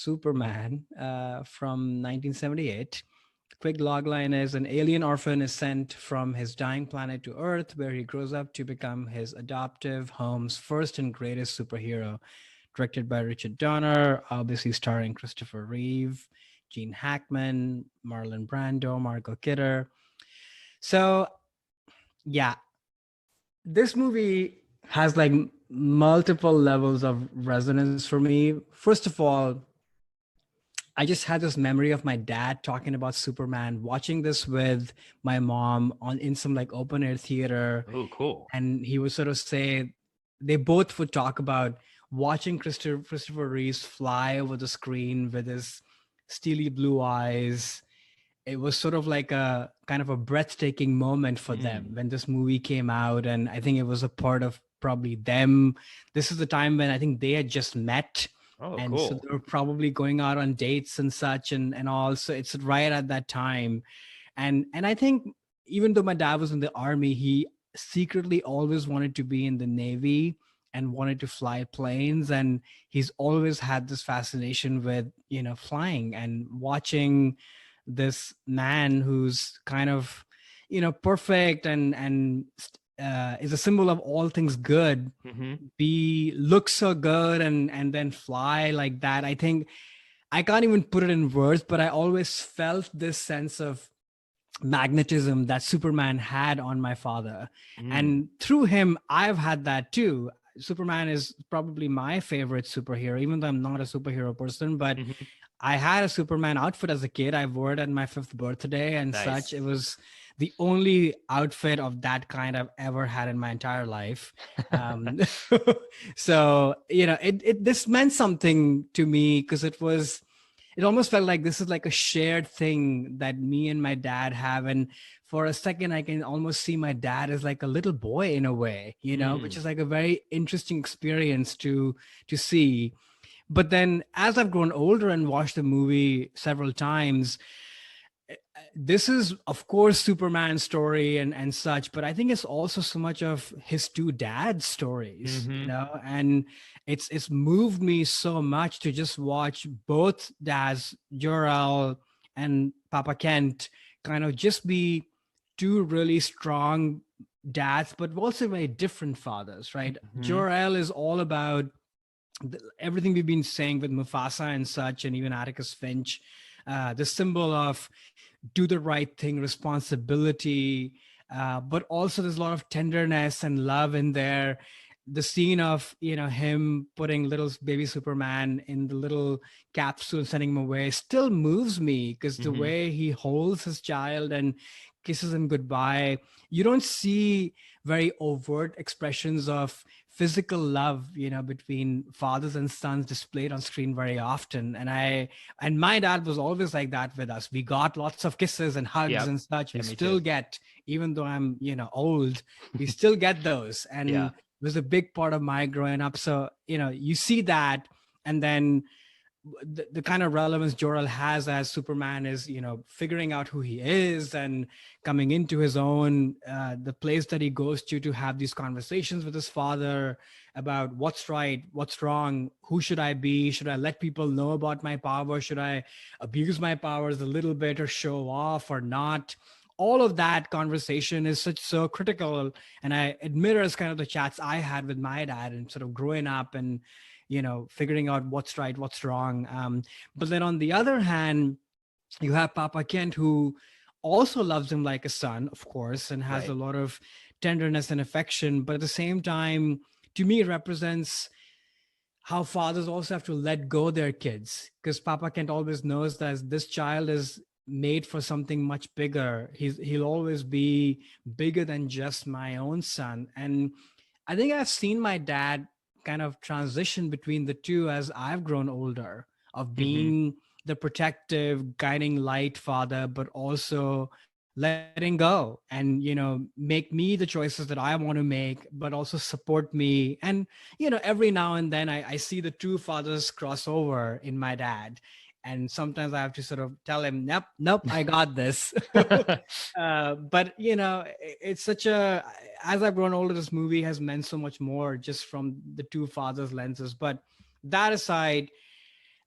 Superman from 1978. Quick logline is an alien orphan is sent from his dying planet to Earth, where he grows up to become his adoptive home's first and greatest superhero. Directed by Richard Donner, obviously starring Christopher Reeve, Gene Hackman, Marlon Brando, Margot Kidder. So, yeah, this movie has like multiple levels of resonance for me. First of all, I just had this memory of my dad talking about Superman, watching this with my mom on in some like open air theater, Oh, cool. and he would sort of say they both would talk about watching Christopher Reeves fly over the screen with his steely blue eyes. It was sort of like a kind of a breathtaking moment for them Mm. when this movie came out, and I think it was a part of probably them. This is the time when I think they had just met, Oh, and so cool. they were probably going out on dates and such, and all. So it's right at that time, and I think even though my dad was in the army, he secretly always wanted to be in the Navy and wanted to fly planes, and he's always had this fascination with flying and watching this man who's kind of perfect and is a symbol of all things good, Hmm. be look so good and then fly like that. I think I can't even put it in words, but I always felt this sense of magnetism that Superman had on my father. Mm. And through him, I've had that too. Superman is probably my favorite superhero, even though I'm not a superhero person, but Hmm. I had a Superman outfit as a kid. I wore it at my fifth birthday and such. Nice. It was the only outfit of that kind I've ever had in my entire life. Um, so this meant something to me because it almost felt like this is like a shared thing that me and my dad have. And for a second, I can almost see my dad as like a little boy in a way, which Mm. is like a very interesting experience to see. But then as I've grown older and watched the movie several times, this is of course Superman's story and such, but I think it's also so much of his two dads stories, Hmm. and it's moved me so much to just watch both dads, Jor-El and Papa Kent, kind of just be two really strong dads, but also very different fathers, right? Hmm. Jor-El is all about everything we've been saying with Mufasa and such, and even Atticus Finch, the symbol of do the right thing, responsibility, but also there's a lot of tenderness and love in there. The scene of him putting little baby Superman in the little capsule, sending him away, still moves me because the Hmm. way he holds his child and kisses him goodbye. You don't see very overt expressions of physical love between fathers and sons displayed on screen very often, and my dad was always like that with us. We got lots of kisses and hugs Yep. and such. We Yeah, me too. still get, even though I'm old, we still get those, and Yeah. it was a big part of my growing up. So you see that, and then the kind of relevance Jor-El has as Superman is, figuring out who he is and coming into his own, the place that he goes to have these conversations with his father about what's right, what's wrong, who should I be? Should I let people know about my power? Should I abuse my powers a little bit or show off or not? All of that conversation is so critical. And I admit as kind of the chats I had with my dad and sort of growing up and figuring out what's right, what's wrong. But then on the other hand, you have Papa Kent, who also loves him like a son, of course, and has a Right. lot of tenderness and affection. But at the same time, to me, it represents how fathers also have to let go their kids, because Papa Kent always knows that this child is made for something much bigger. He'll always be bigger than just my own son. And I think I've seen my dad kind of transition between the two as I've grown older, of Hmm. being the protective, guiding light father, but also letting go and, make me the choices that I want to make, but also support me. And, every now and then I see the two fathers cross over in my dad. And sometimes I have to sort of tell him, nope, nope, I got this. But it's such a, as I've grown older, this movie has meant so much more just from the two fathers lenses. But that aside,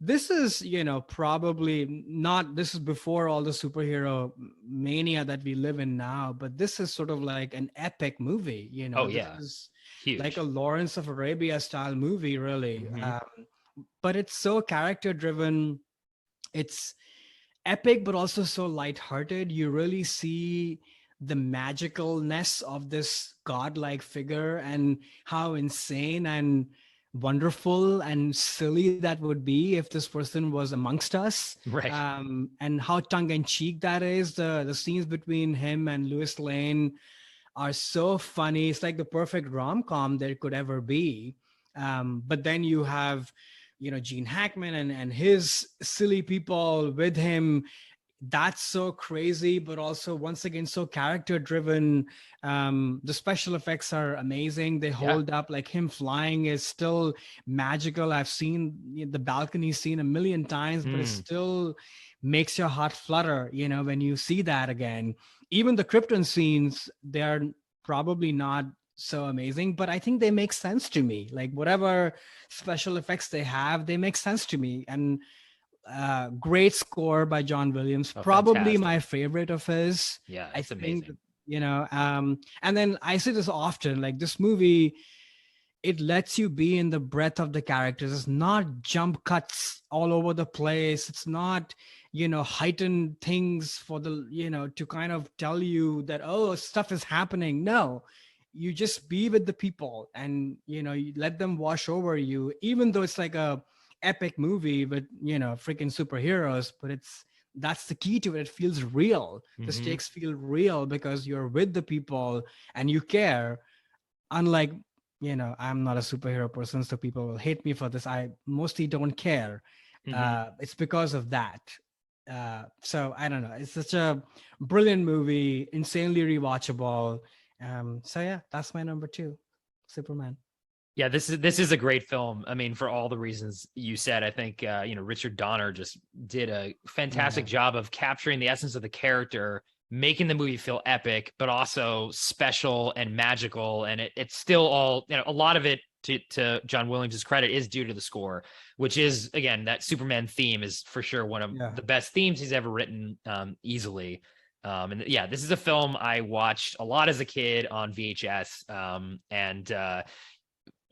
this is, probably not, this is before all the superhero mania that we live in now, but this is sort of like an epic movie. Oh This yeah, is like a huge. Lawrence of Arabia style movie, really. Hmm. But it's so character driven. It's epic, but also so lighthearted. You really see the magicalness of this godlike figure and how insane and wonderful and silly that would be if this person was amongst us. Right. And how tongue-in-cheek that is. The scenes between him and Louis Lane are so funny. It's like the perfect rom-com there could ever be. But then you have, Gene Hackman and his silly people with him. That's so crazy, but also once again so character driven. The special effects are amazing. They Yeah. hold up. Like him flying is still magical. I've seen the balcony scene a million times, but it Mm. still makes your heart flutter, when you see that again. Even the Krypton scenes, they're probably not so amazing, but I think they make sense to me. Like whatever special effects they have, they make sense to me. And great score by John Williams, Oh, probably my fantastic. favorite of his. Yeah, I it's think, amazing. and then I say this often, like this movie, it lets you be in the breadth of the characters. It's not jump cuts all over the place. It's not, heightened things for the, to kind of tell you that, oh, stuff is happening. No, you just be with the people and, you let them wash over you, even though it's like a epic movie with, freaking superheroes, but that's the key to it. It feels real. The Hmm. stakes feel real because you're with the people and you care, unlike, I'm not a superhero person, so people will hate me for this. I mostly don't care. Hmm. It's because of that. So I don't know, it's such a brilliant movie, insanely rewatchable. So yeah, that's my number two, Superman. Yeah, this is a great film. I mean, for all the reasons you said, I think Richard Donner just did a fantastic Yeah, job of capturing the essence of the character, making the movie feel epic, but also special and magical. And it's still all, a lot of it, to John Williams' credit, is due to the score, which is, again, that Superman theme is for sure one of yeah. the best themes he's ever written, easily. And yeah, this is a film I watched a lot as a kid on VHS, and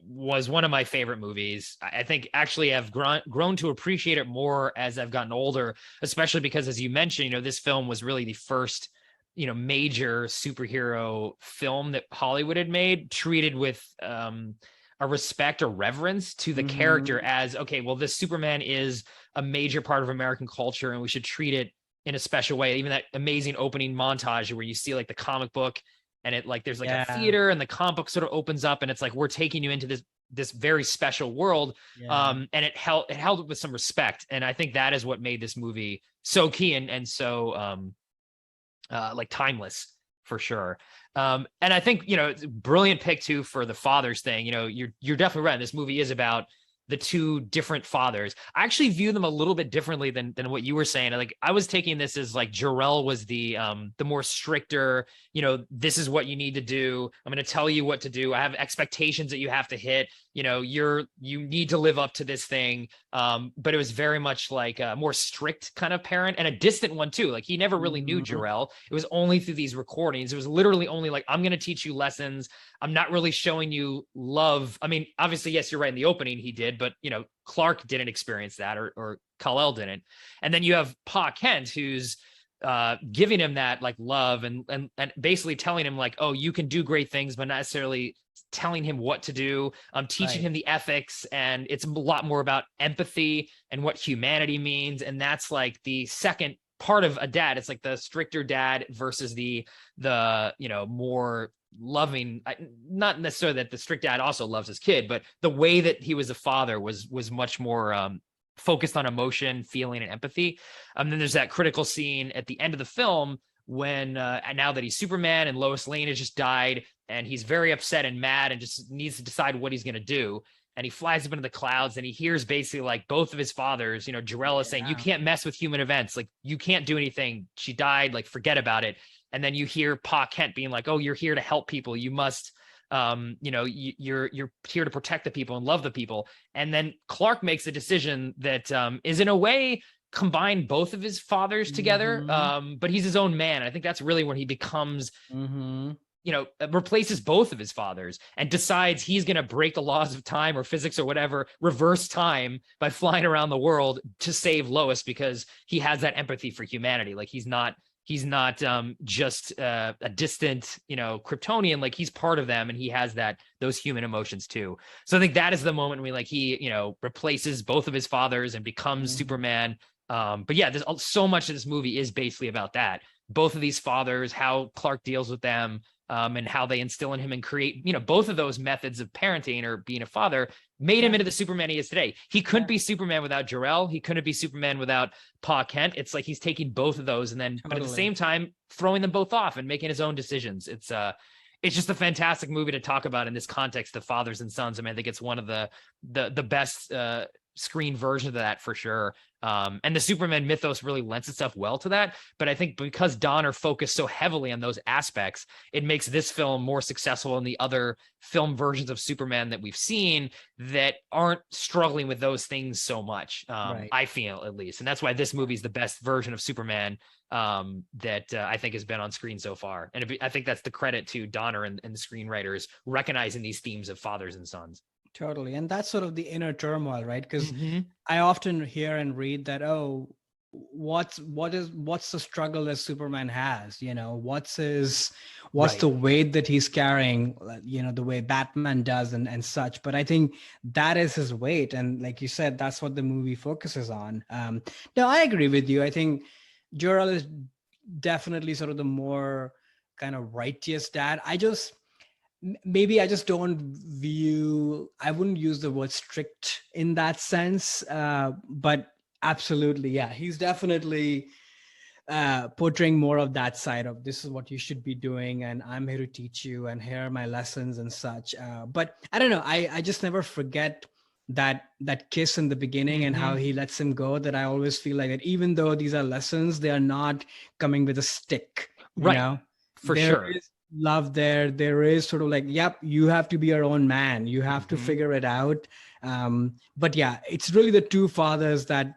was one of my favorite movies. I think actually I've grown to appreciate it more as I've gotten older, especially because, as you mentioned, this film was really the first, major superhero film that Hollywood had made, treated with a respect or reverence to the character Hmm. as, okay, well, this Superman is a major part of American culture and we should treat it in a special way. Even that amazing opening montage where you see like the comic book, and it, like, there's like a Yeah, theater and the comic book sort of opens up and it's like, we're taking you into this very special world. yeah. And it held it with some respect, and I think that is what made this movie so key and so like timeless, for sure. And I think, it's a brilliant pick too for the fathers thing. You're definitely right. This movie is about the two different fathers. I actually view them a little bit differently than what you were saying. Like, I was taking this as like Jor-El was the more stricter, this is what you need to do. I'm going to tell you what to do. I have expectations that you have to hit. You need to live up to this thing. But it was very much like a more strict kind of parent, and a distant one too. Like, he never really knew Mhm. Jor-El. It was only through these recordings. It was literally only like, I'm going to teach you lessons. I'm not really showing you love. I mean, obviously, yes, you're right. In the opening, he did, but Clark didn't experience that, or Kal-El didn't. And then you have Pa Kent, who's giving him that like love and basically telling him like, oh, you can do great things, but not necessarily telling him what to do. Teaching Right. him the ethics, and it's a lot more about empathy and what humanity means. And that's like the second part of a dad. It's like the stricter dad versus the more loving, not necessarily that the strict dad also loves his kid, but the way that he was a father was much more focused on emotion, feeling, and empathy. Then there's that critical scene at the end of the film when now that he's Superman and Lois Lane has just died, and he's very upset and mad and just needs to decide what he's going to do. And he flies up into the clouds, and he hears basically like both of his fathers, Jor-El is saying, you Yeah. can't mess with human events. Like, you can't do anything. She died. Like, forget about it. And then you hear Pa Kent being like, oh, you're here to help people. You must You're here to protect the people and love the people. And then Clark makes a decision that is in a way combine both of his fathers together. But he's his own man. I think that's really when he becomes replaces both of his fathers and decides he's going to break the laws of time or physics or whatever, reverse time by flying around the world to save Lois, because he has that empathy for humanity. Like he's not just a distant, Kryptonian. Like he's part of them, and he has those human emotions too. So I think that is the moment when he replaces both of his fathers and becomes Superman. But yeah, there's so much of this movie is basically about that. Both of these fathers, how Clark deals with them, and how they instill in him and create, both of those methods of parenting or being a father made him into the Superman he is today. He couldn't be Superman without Jor-El. He couldn't be Superman without Pa Kent. It's like he's taking both of those and then, but at the same time, throwing them both off and making his own decisions. It's just a fantastic movie to talk about in this context of fathers and sons. I mean, I think it's one of the best screen version of that for sure. And the Superman mythos really lends itself well to that. But I think because Donner focused so heavily on those aspects, it makes this film more successful than the other film versions of Superman that we've seen that aren't struggling with those things so much. I feel, at least. And that's why this movie is the best version of Superman that I think has been on screen so far. And I think that's the credit to Donner and the screenwriters recognizing these themes of fathers and sons. Totally. And that's sort of the inner turmoil, right? Because I often hear and read that, what's the struggle that Superman has? What's the weight that he's carrying, the way Batman does and such. But I think that is his weight. And like you said, that's what the movie focuses on. No, I agree with you. I think Jor-El is definitely sort of the more kind of righteous dad. I wouldn't use the word strict in that sense, but absolutely, yeah, he's definitely portraying more of that side of, this is what you should be doing, and I'm here to teach you, and here are my lessons and such. But I don't know, I just never forget that kiss in the beginning and how he lets him go. That I always feel like that even though these are lessons, they are not coming with a stick, for sure. Love there is sort of like, yep, you have to be your own man, you have to figure it out. But yeah, it's really the two fathers that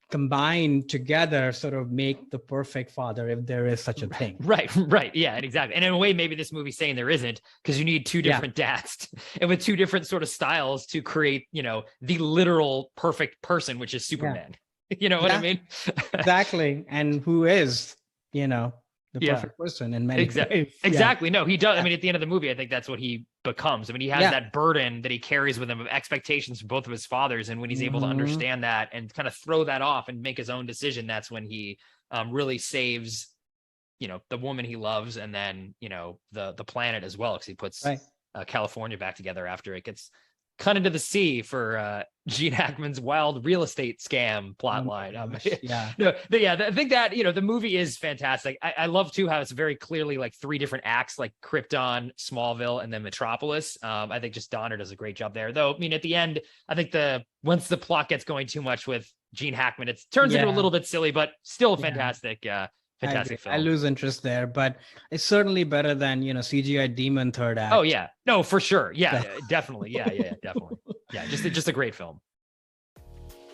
combined together sort of make the perfect father, if there is such a thing. Right. Yeah, exactly. And in a way, maybe this movie's saying there isn't, because you need two different dads and with two different sort of styles to create, the literal perfect person, which is Superman. You know what I mean? Exactly. And who is, the perfect person in many ways. Exactly. No, he does. I mean, at the end of the movie, I think that's what he becomes. I mean, he has that burden that he carries with him of expectations from both of his fathers. And when he's able to understand that and kind of throw that off and make his own decision, that's when he really saves, the woman he loves, and then, the planet as well, because he puts California back together after it gets cut into the sea for Gene Hackman's wild real estate scam plotline. I think that, the movie is fantastic. I love too how it's very clearly like three different acts, like Krypton, Smallville, and then Metropolis. I think just Donner does a great job there, though. I mean, at the end, I think once the plot gets going too much with Gene Hackman, it turns into a little bit silly, but still fantastic. Fantastic film. I lose interest there, but it's certainly better than, CGI Demon third act. Oh yeah, no, for sure. Yeah, definitely. Yeah, definitely. Yeah, just a great film.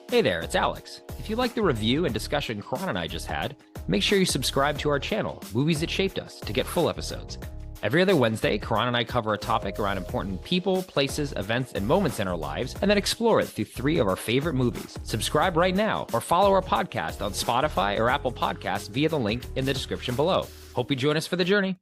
Hey there, it's Alex. If you like the review and discussion Karan and I just had, make sure you subscribe to our channel, Movies That Shaped Us, to get full episodes. Every other Wednesday, Karan and I cover a topic around important people, places, events, and moments in our lives, and then explore it through 3 of our favorite movies. Subscribe right now, or follow our podcast on Spotify or Apple Podcasts via the link in the description below. Hope you join us for the journey.